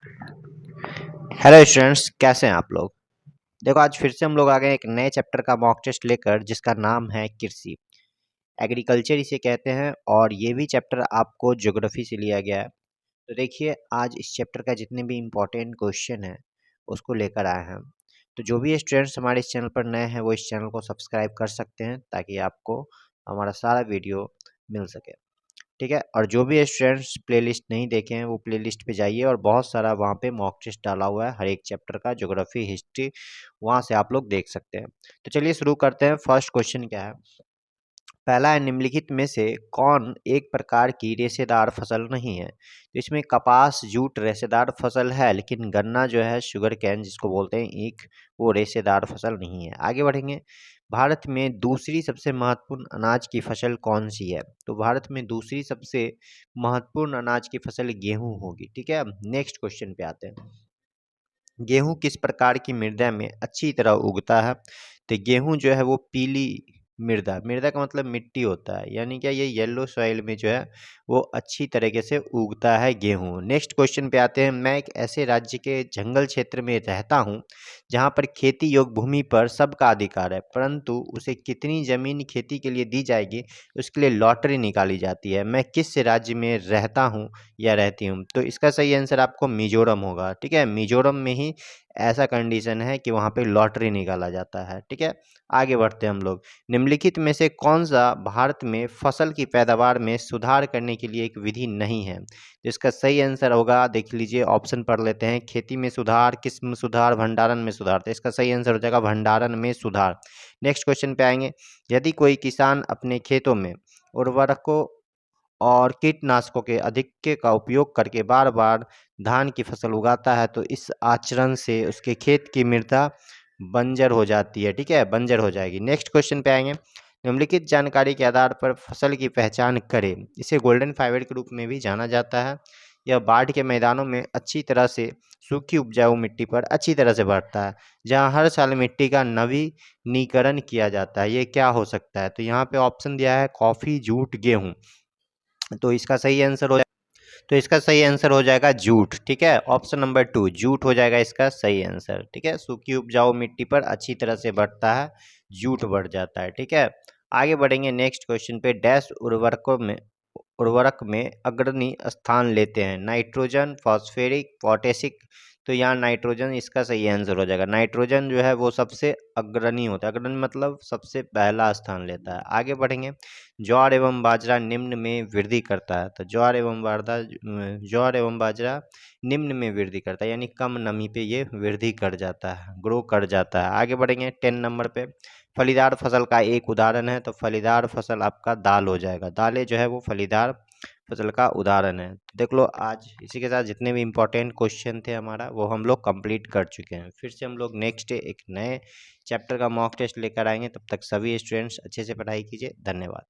Hello students, कैसे हैं आप लोग। देखो, आज फिर से हम लोग आ गए एक नए चैप्टर का मॉक टेस्ट लेकर, जिसका नाम है कृषि। एग्रीकल्चर इसे कहते हैं और ये भी चैप्टर आपको ज्योग्राफी से लिया गया है। तो देखिए, आज इस चैप्टर का जितने भी इम्पोर्टेंट क्वेश्चन हैं उसको लेकर आए हैं। तो जो भी स्टूडेंट्स हमारे इस चैनल पर नए हैं वो इस चैनल को सब्सक्राइब कर सकते हैं, ताकि आपको हमारा सारा वीडियो मिल सके। ठीक है, और जो भी स्टूडेंट्स प्लेलिस्ट नहीं देखे हैं वो प्लेलिस्ट पे जाइए, और बहुत सारा वहाँ पे मॉक टेस्ट डाला हुआ है हर एक चैप्टर का, ज्योग्राफी, हिस्ट्री, वहाँ से आप लोग देख सकते हैं। तो चलिए शुरू करते हैं। फर्स्ट क्वेश्चन क्या है। पहला है, निम्नलिखित में से कौन एक प्रकार की रेशेदार फसल नहीं है। तो इसमें कपास, जूट रेशेदार फसल है, लेकिन गन्ना जो है, शुगर कैन जिसको बोलते हैं ईख, वो रेशेदार फसल नहीं है। आगे बढ़ेंगे। भारत में दूसरी सबसे महत्वपूर्ण अनाज की फसल कौन सी है। तो भारत में दूसरी सबसे महत्वपूर्ण अनाज की फसल गेहूं होगी। ठीक है, नेक्स्ट क्वेश्चन पे आते हैं। गेहूं किस प्रकार की मृदा में अच्छी तरह उगता है। तो गेहूं जो है वो पीली मृदा, मृदा का मतलब मिट्टी होता है, यानी क्या ये येलो सॉइल में जो है वो अच्छी तरीके से उगता है गेहूं। नेक्स्ट क्वेश्चन पे आते हैं। मैं एक ऐसे राज्य के जंगल क्षेत्र में रहता हूं जहां पर खेती योग्य भूमि पर सबका अधिकार है, परंतु उसे कितनी जमीन खेती के लिए दी जाएगी उसके लिए लॉटरी निकाली जाती है। मैं किस राज्य में रहता हूँ या रहती हूँ। तो इसका सही आंसर आपको मिजोरम होगा। ठीक है, मिजोरम में ही ऐसा कंडीशन है कि वहाँ पे लॉटरी निकाला जाता है। ठीक है, आगे बढ़ते हैं हम लोग। निम्नलिखित में से कौन सा भारत में फसल की पैदावार में सुधार करने के लिए एक विधि नहीं है। तो इसका सही आंसर होगा, देख लीजिए, ऑप्शन पढ़ लेते हैं। खेती में सुधार, किस्म सुधार, भंडारण में सुधार। तो इसका सही आंसर हो जाएगा भंडारण में सुधार। नेक्स्ट क्वेश्चन पे आएंगे। यदि कोई किसान अपने खेतों में उर्वरकों और कीटनाशकों के अधिक का उपयोग करके बार बार धान की फसल उगाता है, तो इस आचरण से उसके खेत की मृदा बंजर हो जाती है। ठीक है, बंजर हो जाएगी। नेक्स्ट क्वेश्चन पे आएंगे। निम्नलिखित जानकारी के आधार पर फसल की पहचान करें। इसे गोल्डन फाइबर के रूप में भी जाना जाता है। यह बाढ़ के मैदानों में अच्छी तरह से सूखी उपजाऊ मिट्टी पर अच्छी तरह से बढ़ता है, जहाँ हर साल मिट्टी का नवीनीकरण किया जाता है। ये क्या हो सकता है। तो यहाँ पे ऑप्शन दिया है कॉफ़ी, जूट, गेहूँ। तो इसका सही आंसर हो तो इसका सही आंसर हो जाएगा जूट। ठीक है, ऑप्शन नंबर 2 जूट हो जाएगा इसका सही आंसर। ठीक है, सूखी उपजाऊ मिट्टी पर अच्छी तरह से बढ़ता है, जूट बढ़ जाता है। ठीक है, आगे बढ़ेंगे नेक्स्ट क्वेश्चन पे। डैश उर्वरक में अग्रणी स्थान लेते हैं। Nitrogen, phosphoric, potassic. तो यहाँ नाइट्रोजन इसका सही आंसर हो जाएगा। नाइट्रोजन जो है वो सबसे अग्रणी होता है, अग्रणी मतलब सबसे पहला स्थान लेता है। आगे बढ़ेंगे। ज्वार एवं बाजरा निम्न में वृद्धि करता है। तो ज्वार एवं बाजरा निम्न में वृद्धि करता है, यानी कम नमी पे ये वृद्धि कर जाता है, ग्रो कर जाता है। आगे बढ़ेंगे 10 नंबर पे। फलीदार फसल का एक उदाहरण है। तो फलीदार फसल आपका दाल हो जाएगा। दालें जो है वो फलीदार फसल का उदाहरण है। तो देख लो, आज इसी के साथ जितने भी इम्पोर्टेंट क्वेश्चन थे हमारा वो हम लोग कंप्लीट कर चुके हैं। फिर से हम लोग नेक्स्ट डे एक नए चैप्टर का मॉक टेस्ट लेकर आएंगे। तब तक सभी स्टूडेंट्स अच्छे से पढ़ाई कीजिए। धन्यवाद।